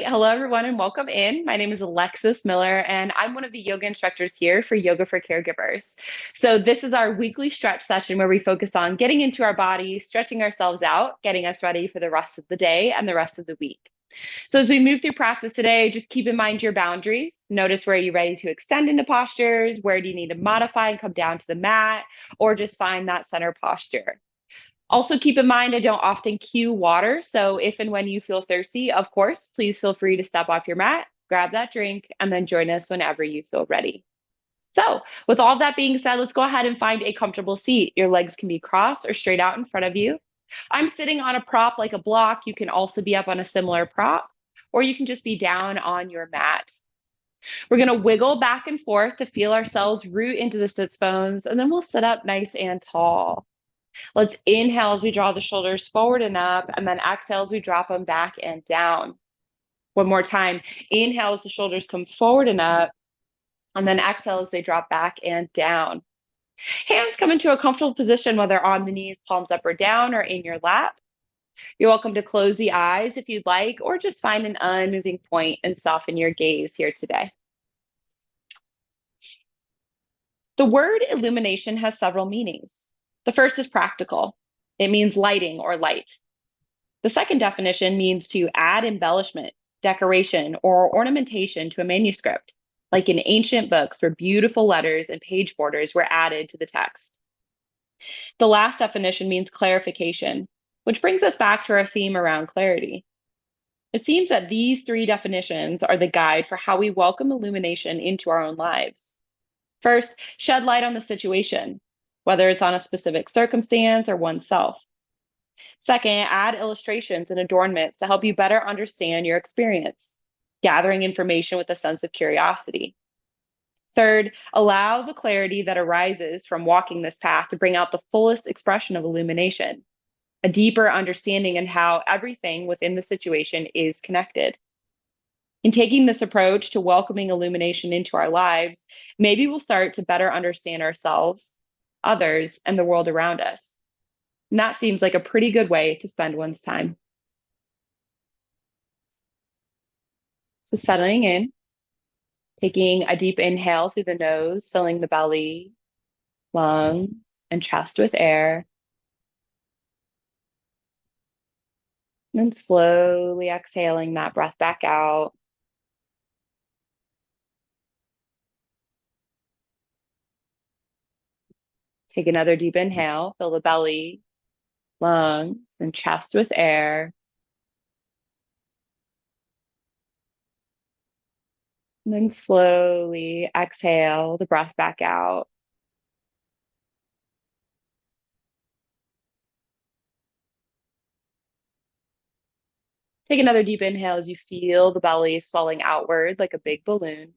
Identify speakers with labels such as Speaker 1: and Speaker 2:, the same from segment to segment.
Speaker 1: right. Hello, everyone, and welcome in. My name is Alexis Miller, and I'm one of the yoga instructors here for Yoga for Caregivers. So, this is our weekly stretch session where we focus on getting into our body, stretching ourselves out, getting us ready for the rest of the day and the rest of the week. So, as we move through practice today, just keep in mind your boundaries. Notice where you're ready to extend into postures, where do you need to modify and come down to the mat, or just find that center posture. Also, keep in mind, I don't often cue water. So, if and when you feel thirsty, of course, please feel free to step off your mat, grab that drink, and then join us whenever you feel ready. So, with all that being said, let's go ahead and find a comfortable seat. Your legs can be crossed or straight out in front of you. I'm sitting on a prop like a block. You can also be up on a similar prop, or you can just be down on your mat. We're going to wiggle back and forth to feel ourselves root into the sits bones, and then we'll sit up nice and tall. Let's inhale as we draw the shoulders forward and up, and then exhale as we drop them back and down. One more time. Inhale as the shoulders come forward and up, and then exhale as they drop back and down. Hands come into a comfortable position, whether on the knees, palms up or down, or in your lap. You're welcome to close the eyes if you'd like, or just find an unmoving point and soften your gaze here today. The word illumination has several meanings. The first is practical. It means lighting or light. The second definition means to add embellishment, decoration, or ornamentation to a manuscript, like in ancient books where beautiful letters and page borders were added to the text. The last definition means clarification, which brings us back to our theme around clarity. It seems that these three definitions are the guide for how we welcome illumination into our own lives. First, shed light on the situation, whether it's on a specific circumstance or oneself. Second, add illustrations and adornments to help you better understand your experience, gathering information with a sense of curiosity. Third, allow the clarity that arises from walking this path to bring out the fullest expression of illumination, a deeper understanding in how everything within the situation is connected. In taking this approach to welcoming illumination into our lives, maybe we'll start to better understand ourselves, others, and the world around us. And that seems like a pretty good way to spend one's time. So settling in, taking a deep inhale through the nose, filling the belly, lungs, and chest with air. And then slowly exhaling that breath back out. Take another deep inhale, fill the belly, lungs, and chest with air. And then slowly exhale the breath back out. Take another deep inhale as you feel the belly swelling outward like a big balloon.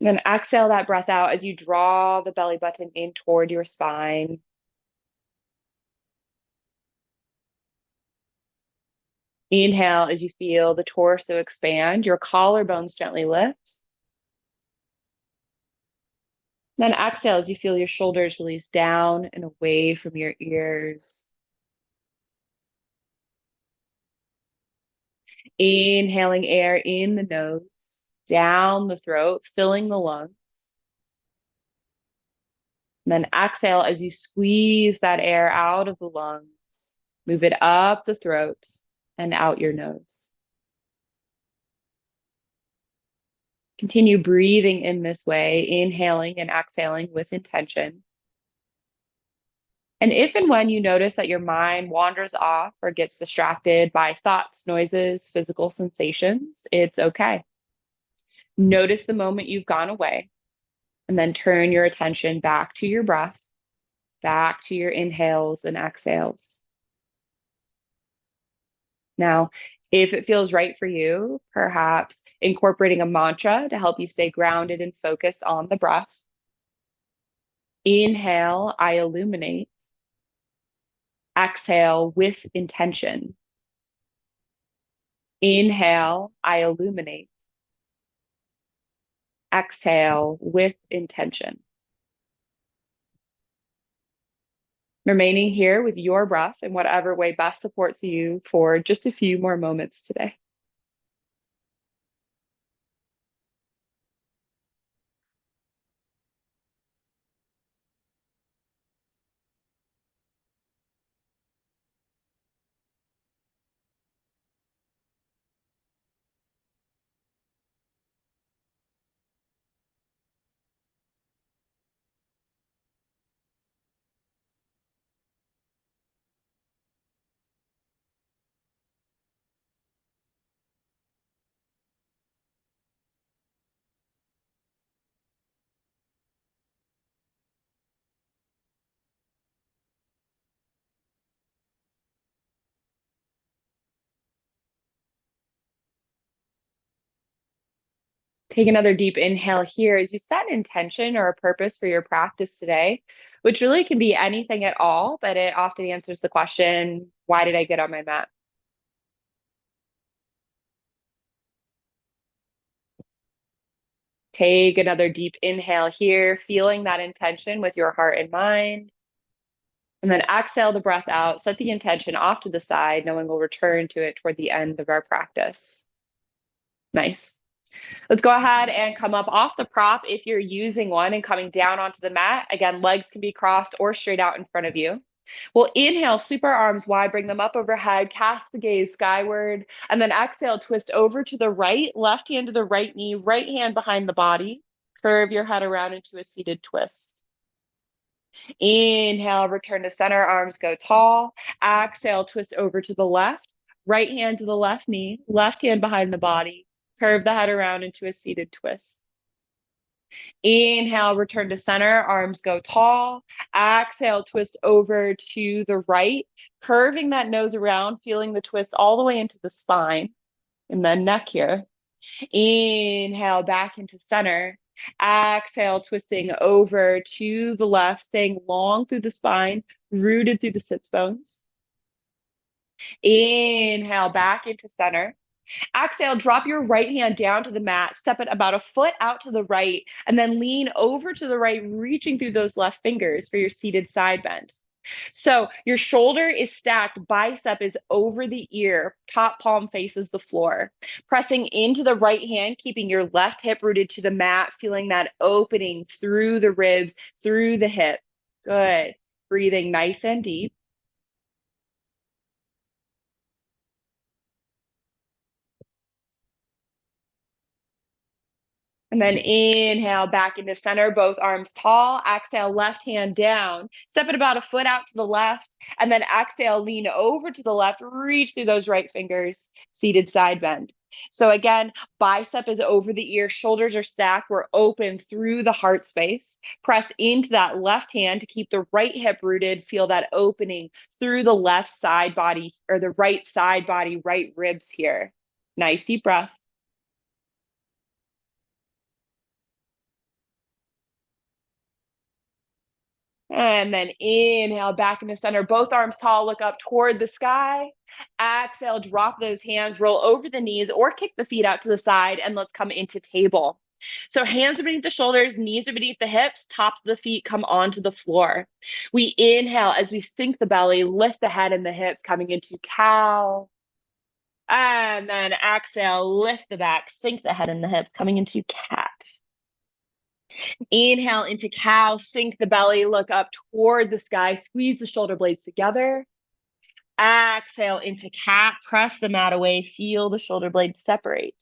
Speaker 1: And then exhale that breath out as you draw the belly button in toward your spine. Inhale as you feel the torso expand, your collarbones gently lift. Then exhale as you feel your shoulders release down and away from your ears. Inhaling air in the nose, down the throat, filling the lungs. And then exhale as you squeeze that air out of the lungs, move it up the throat and out your nose. Continue breathing in this way, inhaling and exhaling with intention. And if and when you notice that your mind wanders off or gets distracted by thoughts, noises, physical sensations, it's okay. Notice the moment you've gone away, and then turn your attention back to your breath, back to your inhales and exhales. Now, if it feels right for you, perhaps incorporating a mantra to help you stay grounded and focused on the breath. Inhale, I illuminate. Exhale with intention. Inhale, I illuminate. Exhale with intention. Remaining here with your breath in whatever way best supports you for just a few more moments today. Take another deep inhale here as you set an intention or a purpose for your practice today, which really can be anything at all, but it often answers the question, why did I get on my mat? Take another deep inhale here, feeling that intention with your heart and mind. And then exhale the breath out, set the intention off to the side, knowing we'll return to it toward the end of our practice. Nice. Let's go ahead and come up off the prop if you're using one and coming down onto the mat. Again, legs can be crossed or straight out in front of you. We'll inhale, sweep our arms wide, bring them up overhead, cast the gaze skyward, and then exhale, twist over to the right, left hand to the right knee, right hand behind the body. Curve your head around into a seated twist. Inhale, return to center, arms go tall. Exhale, twist over to the left, right hand to the left knee, left hand behind the body. Curve the head around into a seated twist. Inhale, return to center, arms go tall. Exhale, twist over to the right, curving that nose around, feeling the twist all the way into the spine and then neck here. Inhale, back into center. Exhale, twisting over to the left, staying long through the spine, rooted through the sits bones. Inhale, back into center. Exhale, drop your right hand down to the mat, step it about a foot out to the right, and then lean over to the right, reaching through those left fingers for your seated side bend. So your shoulder is stacked, bicep is over the ear, top palm faces the floor. Pressing into the right hand, keeping your left hip rooted to the mat, feeling that opening through the ribs, through the hip. Good. Breathing nice and deep. And then inhale back into center, both arms tall. Exhale, left hand down. Step it about a foot out to the left. And then exhale, lean over to the left, reach through those right fingers, seated side bend. So again, bicep is over the ear, shoulders are stacked. We're open through the heart space. Press into that left hand to keep the right hip rooted. Feel that opening through the left side body or the right side body, right ribs here. Nice deep breath. And then inhale back into center, both arms tall, look up toward the sky. Exhale, drop those hands, roll over the knees or kick the feet out to the side, and let's come into table. So hands are beneath the shoulders, knees are beneath the hips, tops of the feet come onto the floor. We inhale as we sink the belly, lift the head and the hips, coming into cow. And then exhale, lift the back, sink the head and the hips, coming into cat. Inhale into cow, sink the belly, look up toward the sky, squeeze the shoulder blades together. Exhale into cat, press the mat away, feel the shoulder blades separate.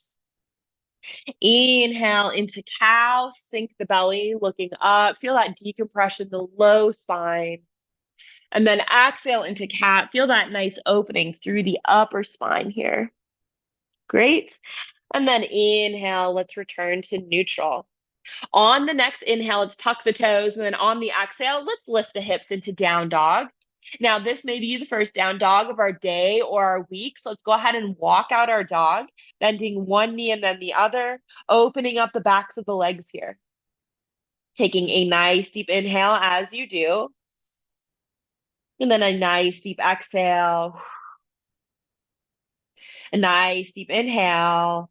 Speaker 1: Inhale into cow, sink the belly, looking up, feel that decompression, the low spine. And then exhale into cat, feel that nice opening through the upper spine here. Great. And then inhale, let's return to neutral. On the next inhale, let's tuck the toes. And then on the exhale, let's lift the hips into down dog. Now, this may be the first down dog of our day or our week. So let's go ahead and walk out our dog, bending one knee and then the other, opening up the backs of the legs here. Taking a nice deep inhale as you do. And then a nice deep exhale. A nice deep inhale.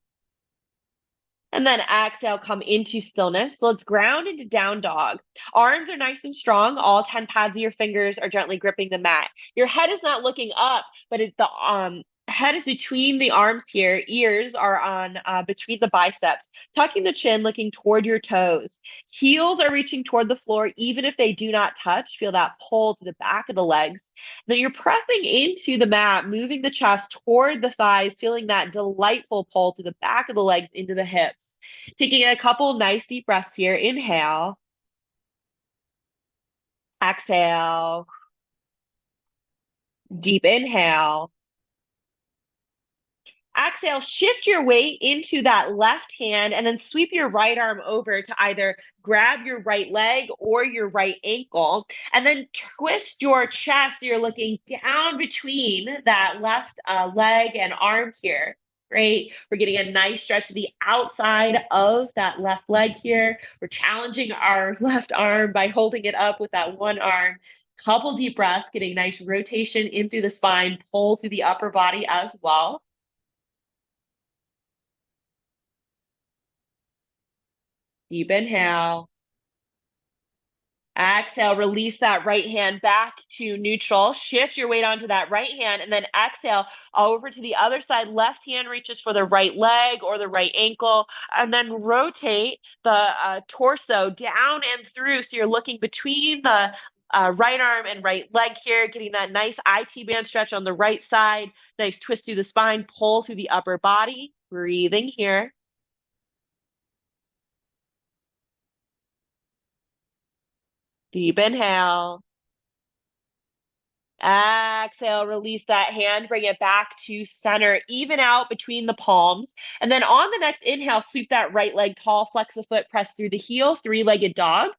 Speaker 1: And then exhale, come into stillness. So let's ground into down dog. Arms are nice and strong. All 10 pads of your fingers are gently gripping the mat. Your head is not looking up, but the head is between the arms here. Ears are on between the biceps. Tucking the chin, looking toward your toes. Heels are reaching toward the floor, even if they do not touch. Feel that pull to the back of the legs. Then you're pressing into the mat, moving the chest toward the thighs, feeling that delightful pull to the back of the legs into the hips. Taking a couple nice deep breaths here. Inhale, exhale, deep inhale. Exhale, shift your weight into that left hand and then sweep your right arm over to either grab your right leg or your right ankle. And then twist your chest. So you're looking down between that left leg and arm here. Great. We're getting a nice stretch to the outside of that left leg here. We're challenging our left arm by holding it up with that one arm. Couple deep breaths, getting nice rotation in through the spine, pull through the upper body as well. Deep inhale. Exhale, release that right hand back to neutral. Shift your weight onto that right hand and then exhale over to the other side. Left hand reaches for the right leg or the right ankle, and then rotate the torso down and through. So you're looking between the right arm and right leg here, getting that nice IT band stretch on the right side. Nice twist through the spine, pull through the upper body. Breathing here. Deep inhale. Exhale, release that hand, bring it back to center, even out between the palms. And then on the next inhale, sweep that right leg tall, flex the foot, press through the heel, three-legged dog.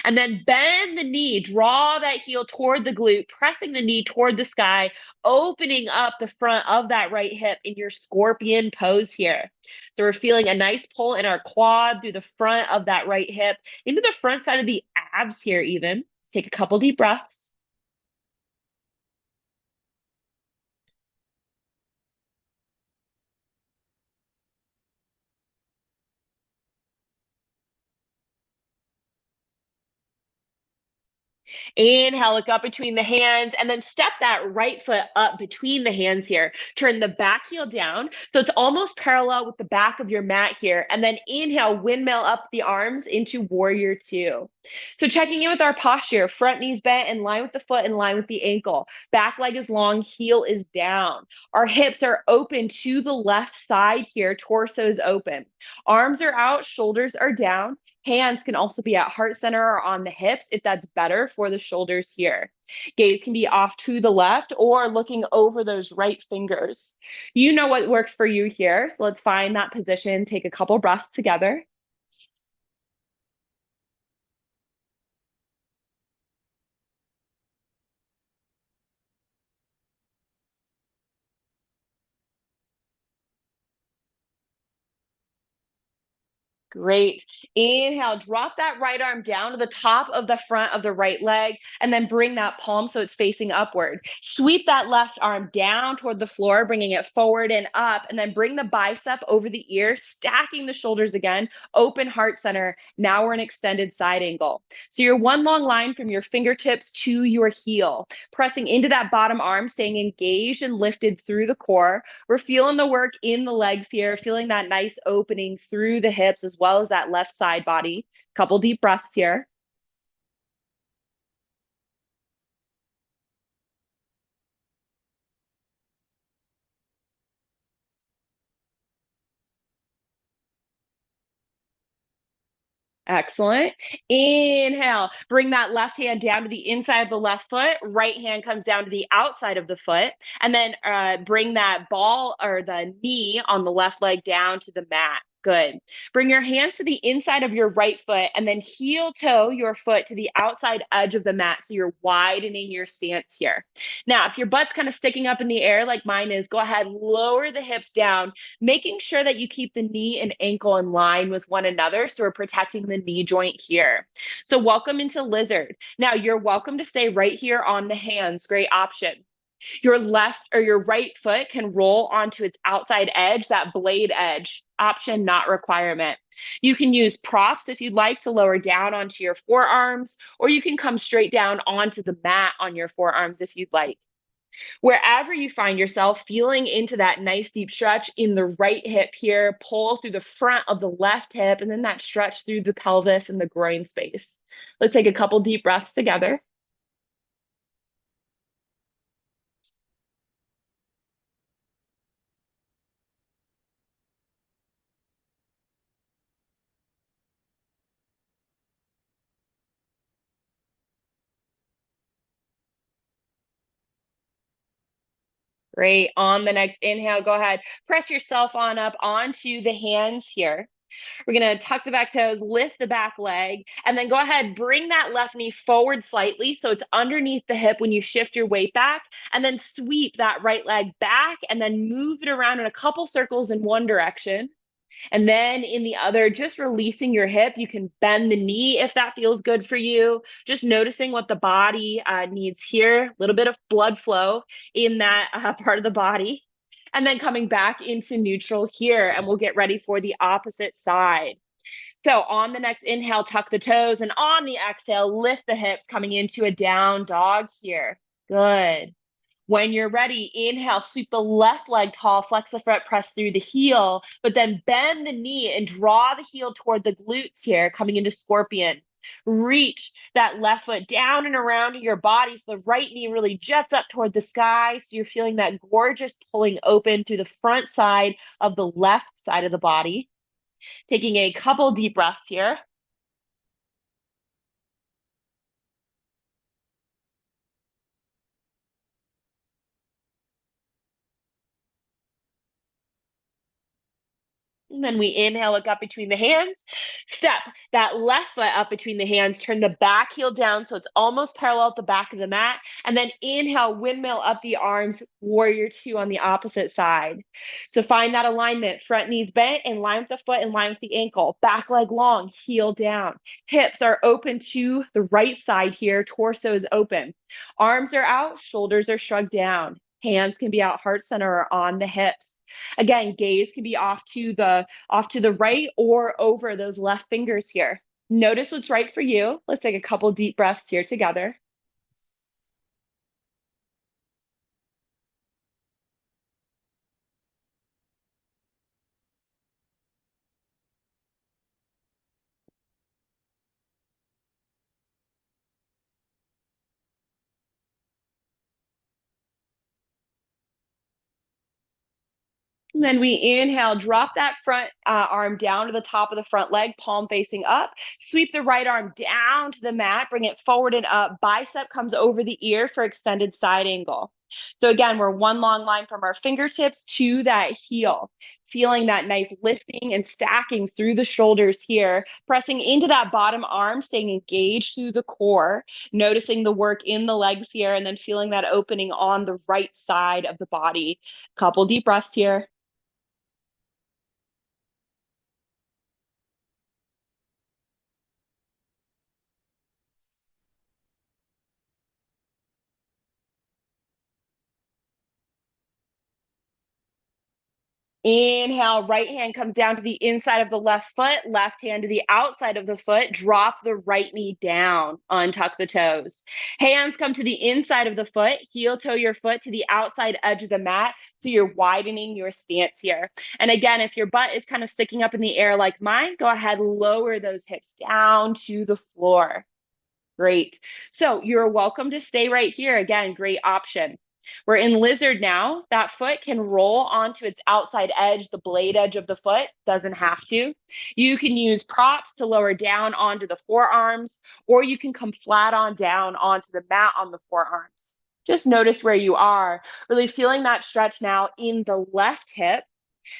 Speaker 1: And then bend the knee, draw that heel toward the glute, pressing the knee toward the sky, opening up the front of that right hip in your scorpion pose here. So we're feeling a nice pull in our quad through the front of that right hip, into the front side of the abs here even. Take a couple deep breaths. Inhale, look up between the hands, and then step that right foot up between the hands here. Turn the back heel down so it's almost parallel with the back of your mat here. And then inhale, windmill up the arms into warrior two. So checking in with our posture, front knees bent in line with the foot, in line with the ankle. Back leg is long, heel is down. Our hips are open to the left side here, torso is open. Arms are out, shoulders are down. Hands can also be at heart center or on the hips if that's better for the shoulders here. Gaze can be off to the left or looking over those right fingers. You know what works for you here. So let's find that position. Take a couple breaths together. Great. Inhale, drop that right arm down to the top of the front of the right leg, and then bring that palm so it's facing upward. Sweep that left arm down toward the floor, bringing it forward and up, and then bring the bicep over the ear, stacking the shoulders again, open heart center. Now we're in extended side angle. So you're one long line from your fingertips to your heel, pressing into that bottom arm, staying engaged and lifted through the core. We're feeling the work in the legs here, feeling that nice opening through the hips as well as that left side body. Couple deep breaths here. Excellent. Inhale. Bring that left hand down to the inside of the left foot. Right hand comes down to the outside of the foot. And then bring that ball or the knee on the left leg down to the mat. Good. Bring your hands to the inside of your right foot and then heel toe your foot to the outside edge of the mat. So you're widening your stance here. Now, if your butt's kind of sticking up in the air like mine is, go ahead, lower the hips down, making sure that you keep the knee and ankle in line with one another. So we're protecting the knee joint here. So welcome into lizard. Now you're welcome to stay right here on the hands. Great option. Your left or your right foot can roll onto its outside edge, that blade edge, option, not requirement. You can use props if you'd like to lower down onto your forearms, or you can come straight down onto the mat on your forearms if you'd like. Wherever you find yourself, feeling into that nice deep stretch in the right hip here, pull through the front of the left hip, and then that stretch through the pelvis and the groin space. Let's take a couple deep breaths together. Great. On the next inhale, go ahead. Press yourself on up onto the hands here. We're going to tuck the back toes, lift the back leg, and then go ahead, bring that left knee forward slightly so it's underneath the hip when you shift your weight back, and then sweep that right leg back and then move it around in a couple circles in one direction. And then in the other, just releasing your hip. You can bend the knee if that feels good for you. Just noticing what the body needs here, a little bit of blood flow in that part of the body. And then coming back into neutral here, and we'll get ready for the opposite side. So on the next inhale, tuck the toes, and on the exhale, lift the hips, coming into a down dog here. Good. When you're ready, inhale, sweep the left leg tall, flex the foot, press through the heel, but then bend the knee and draw the heel toward the glutes here, coming into scorpion. Reach that left foot down and around your body so the right knee really jets up toward the sky. So you're feeling that gorgeous pulling open through the front side of the left side of the body. Taking a couple deep breaths here. And then we inhale, look up between the hands. Step that left foot up between the hands. Turn the back heel down so it's almost parallel at the back of the mat. And then inhale, windmill up the arms, warrior two on the opposite side. So find that alignment. Front knees bent, in line with the foot, in line with the ankle. Back leg long, heel down. Hips are open to the right side here. Torso is open. Arms are out, shoulders are shrugged down. Hands can be out heart center or on the hips. Again, gaze can be off to the right or over those left fingers here. Notice what's right for you. Let's take a couple deep breaths here together. And then we inhale, drop that front arm down to the top of the front leg, palm facing up. Sweep the right arm down to the mat, bring it forward and up. Bicep comes over the ear for extended side angle. So again, we're one long line from our fingertips to that heel, feeling that nice lifting and stacking through the shoulders here, pressing into that bottom arm, staying engaged through the core, noticing the work in the legs here, and then feeling that opening on the right side of the body. Couple deep breaths here. Inhale, right hand comes down to the inside of the left foot, left hand to the outside of the foot. Drop the right knee down, untuck the toes. Hands come to the inside of the foot, heel toe your foot to the outside edge of the mat. So you're widening your stance here. And again, if your butt is kind of sticking up in the air like mine, go ahead, lower those hips down to the floor. Great. So you're welcome to stay right here. Again, great option. We're in lizard now. That foot can roll onto its outside edge, the blade edge of the foot, doesn't have to. You can use props to lower down onto the forearms, or you can come flat on down onto the mat on the forearms. Just notice where you are, really feeling that stretch now in the left hip.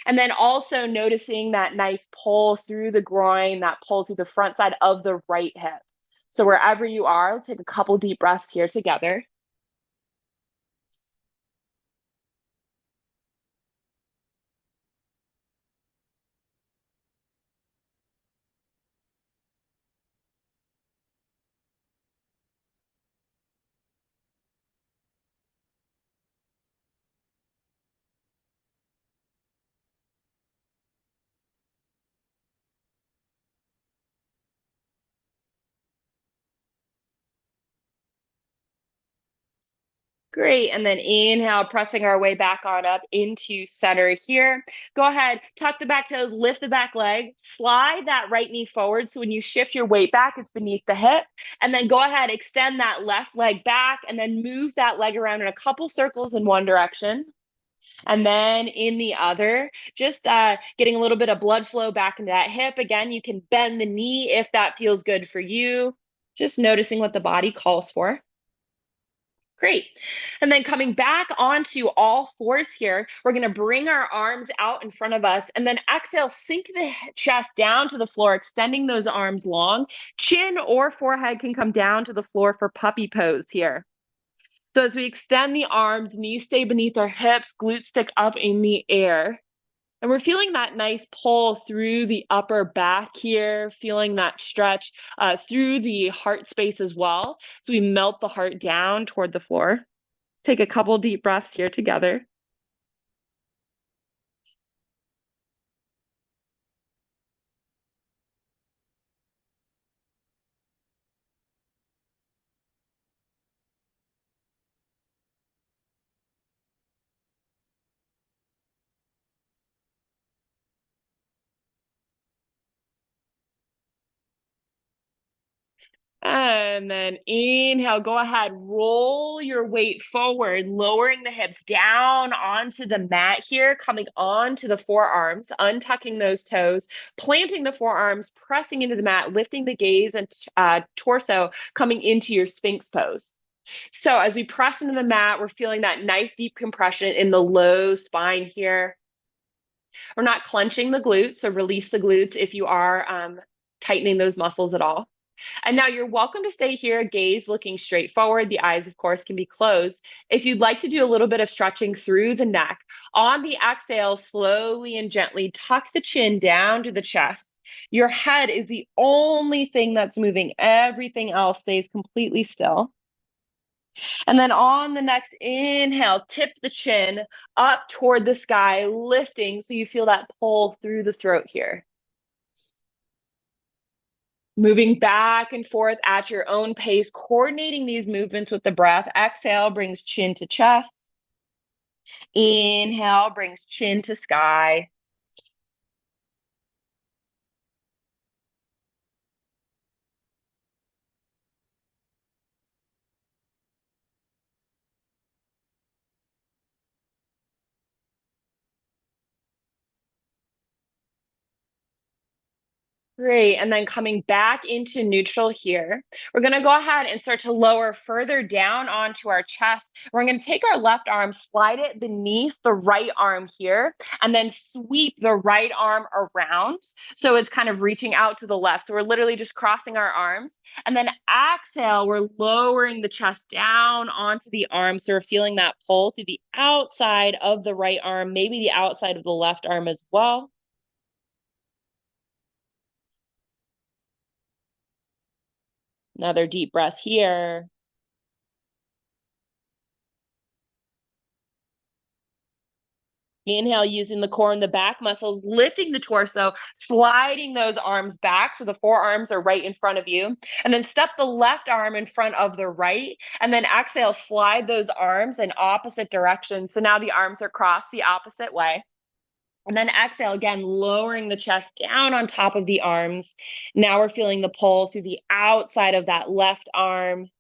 Speaker 1: And then also noticing that nice pull through the groin, that pull through the front side of the right hip. So wherever you are, take a couple deep breaths here together. Great. And then inhale, pressing our way back on up into center here. Go ahead, tuck the back toes, lift the back leg, slide that right knee forward. So when you shift your weight back, it's beneath the hip. And then go ahead, extend that left leg back, and then move that leg around in a couple circles in one direction. And then in the other, just getting a little bit of blood flow back into that hip. Again, you can bend the knee if that feels good for you. Just noticing what the body calls for. Great. And then coming back onto all fours here, we're going to bring our arms out in front of us and then exhale, sink the chest down to the floor, extending those arms long. Chin or forehead can come down to the floor for puppy pose here. So as we extend the arms, knees stay beneath our hips, glutes stick up in the air. And we're feeling that nice pull through the upper back here, feeling that stretch through the heart space as well. So we melt the heart down toward the floor. Take a couple deep breaths here together. And then inhale, go ahead, roll your weight forward, lowering the hips down onto the mat here, coming onto the forearms, untucking those toes, planting the forearms, pressing into the mat, lifting the gaze and torso, coming into your Sphinx pose. So as we press into the mat, we're feeling that nice deep compression in the low spine here. We're not clenching the glutes, so release the glutes if you are tightening those muscles at all. And now you're welcome to stay here, gaze looking straight forward. The eyes, of course, can be closed. If you'd like to do a little bit of stretching through the neck, on the exhale, slowly and gently tuck the chin down to the chest. Your head is the only thing that's moving. Everything else stays completely still. And then on the next inhale, tip the chin up toward the sky, lifting so you feel that pull through the throat here. Moving back and forth at your own pace, coordinating these movements with the breath. Exhale brings chin to chest. Inhale brings chin to sky. Great. And then coming back into neutral here, we're going to go ahead and start to lower further down onto our chest. We're going to take our left arm, slide it beneath the right arm here, and then sweep the right arm around. So it's kind of reaching out to the left. So we're literally just crossing our arms. And then exhale, we're lowering the chest down onto the arm. So we're feeling that pull through the outside of the right arm, maybe the outside of the left arm as well. Another deep breath here. Inhale, using the core and the back muscles, lifting the torso, sliding those arms back so the forearms are right in front of you. And then step the left arm in front of the right. And then exhale, slide those arms in opposite directions. So now the arms are crossed the opposite way. And then exhale again, lowering the chest down on top of the arms. Now we're feeling the pull through the outside of that left arm.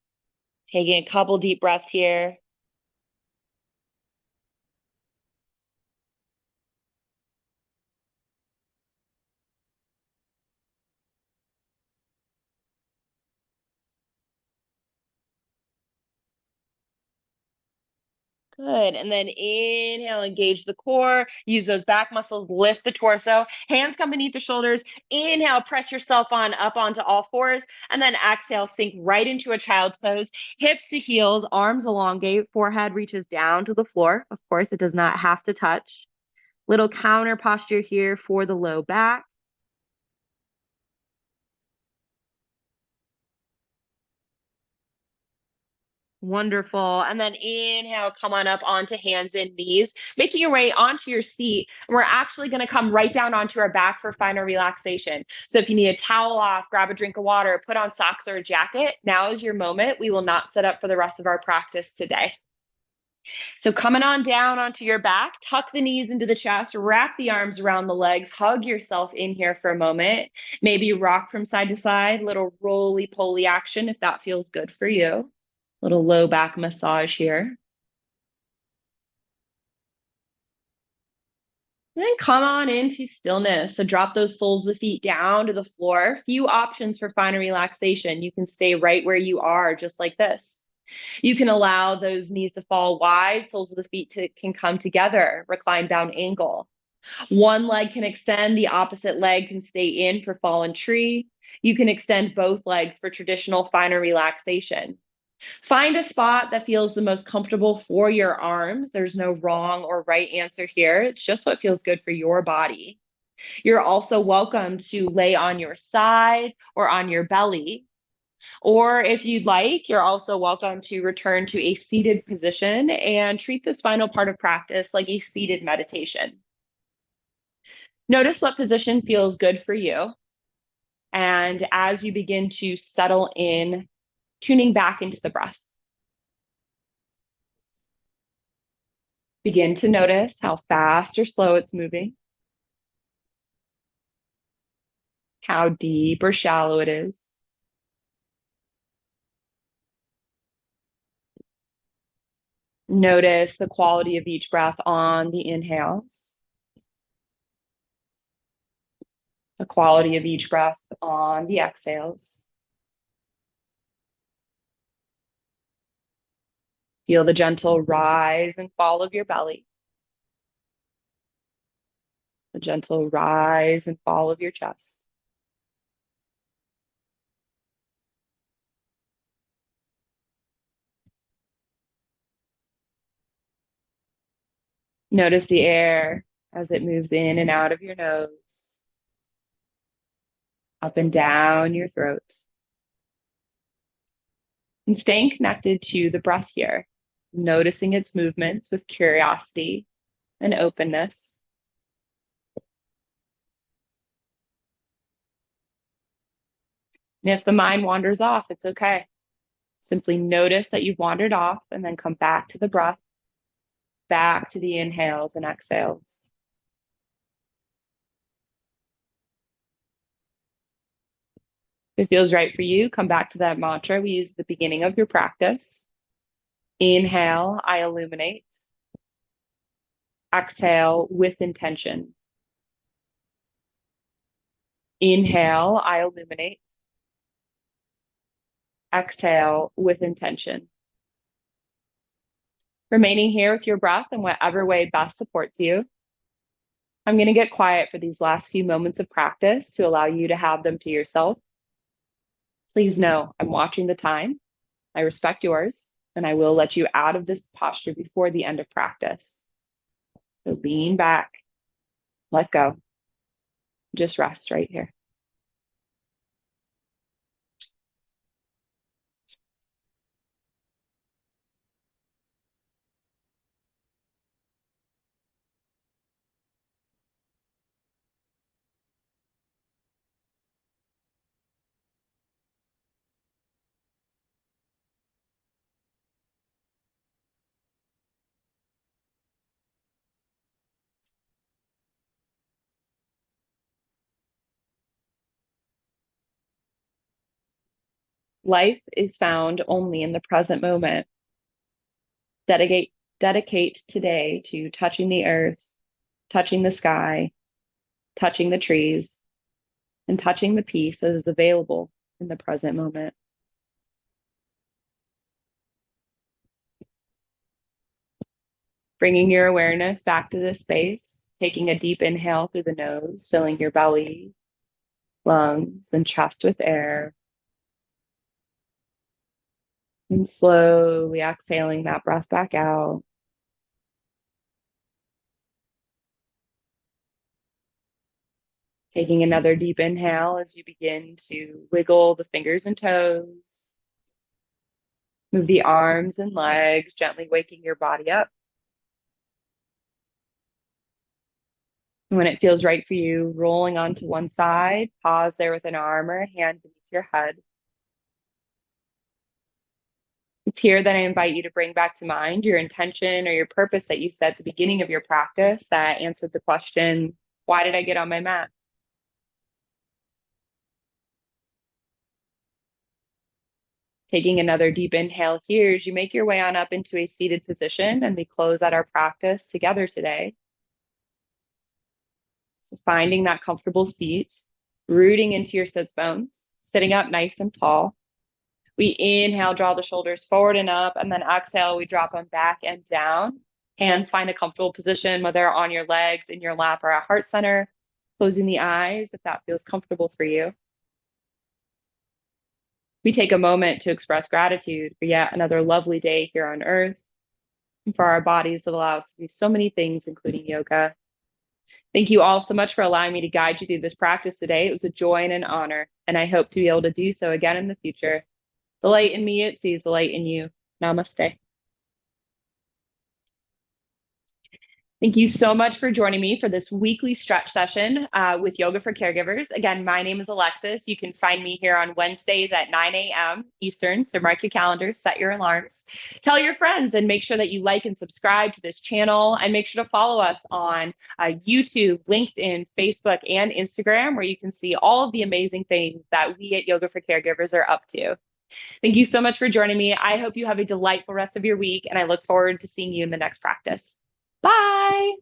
Speaker 1: Taking a couple deep breaths here. Good. And then inhale, engage the core, use those back muscles, lift the torso, hands come beneath the shoulders. Inhale, press yourself on up onto all fours. And then exhale, sink right into a child's pose, hips to heels, arms elongate, forehead reaches down to the floor. Of course, it does not have to touch. Little counter posture here for the low back. Wonderful. And then inhale, come on up onto hands and knees, making your way onto your seat. And we're actually going to come right down onto our back for final relaxation. So if you need a towel off, grab a drink of water, put on socks or a jacket, now is your moment. We will not set up for the rest of our practice today. So coming on down onto your back, tuck the knees into the chest, wrap the arms around the legs, hug yourself in here for a moment. Maybe rock from side to side, little roly-poly action if that feels good for you. Little low back massage here. Then come on into stillness. So drop those soles of the feet down to the floor. Few options for finer relaxation. You can stay right where you are, just like this. You can allow those knees to fall wide, soles of the feet can come together, recline down angle. One leg can extend, the opposite leg can stay in for fallen tree. You can extend both legs for traditional finer relaxation. Find a spot that feels the most comfortable for your arms. There's no wrong or right answer here. It's just what feels good for your body. You're also welcome to lay on your side or on your belly. Or if you'd like, you're also welcome to return to a seated position and treat this final part of practice like a seated meditation. Notice what position feels good for you. And as you begin to settle in, tuning back into the breath. Begin to notice how fast or slow it's moving, how deep or shallow it is. Notice the quality of each breath on the inhales, the quality of each breath on the exhales. Feel the gentle rise and fall of your belly, the gentle rise and fall of your chest. Notice the air as it moves in and out of your nose, up and down your throat. And staying connected to the breath here, noticing its movements with curiosity and openness. And if the mind wanders off, it's okay. Simply notice that you've wandered off and then come back to the breath, back to the inhales and exhales. If it feels right for you, come back to that mantra we used at the beginning of your practice. Inhale, I illuminate. Exhale with intention. Inhale, I illuminate. Exhale with intention. Remaining here with your breath in whatever way best supports you. I'm going to get quiet for these last few moments of practice to allow you to have them to yourself. Please know I'm watching the time. I respect yours, and I will let you out of this posture before the end of practice. So lean back, let go, just rest right here. Life is found only in the present moment. Dedicate today to touching the earth, touching the sky, touching the trees, and touching the peace that is available in the present moment. Bringing your awareness back to this space, taking a deep inhale through the nose, filling your belly, lungs, and chest with air. And slowly exhaling that breath back out. Taking another deep inhale as you begin to wiggle the fingers and toes. Move the arms and legs, gently waking your body up. And when it feels right for you, rolling onto one side, pause there with an arm or a hand beneath your head. It's here that I invite you to bring back to mind your intention or your purpose that you set at the beginning of your practice that answered the question, why did I get on my mat? Taking another deep inhale here as you make your way on up into a seated position, and we close out our practice together today. So finding that comfortable seat, rooting into your sits bones, sitting up nice and tall. We inhale, draw the shoulders forward and up, and then exhale, we drop them back and down. Hands find a comfortable position, whether on your legs, in your lap, or at heart center. Closing the eyes if that feels comfortable for you. We take a moment to express gratitude for yet another lovely day here on earth, and for our bodies that allow us to do so many things, including yoga. Thank you all so much for allowing me to guide you through this practice today. It was a joy and an honor, and I hope to be able to do so again in the future. The light in me, it sees the light in you. Namaste. Thank you so much for joining me for this weekly stretch session with Yoga for Caregivers. Again, my name is Alexis. You can find me here on Wednesdays at 9 a.m. Eastern. So mark your calendars, set your alarms, tell your friends, and make sure that you like and subscribe to this channel. And make sure to follow us on YouTube, LinkedIn, Facebook, and Instagram, where you can see all of the amazing things that we at Yoga for Caregivers are up to. Thank you so much for joining me. I hope you have a delightful rest of your week, and I look forward to seeing you in the next practice. Bye.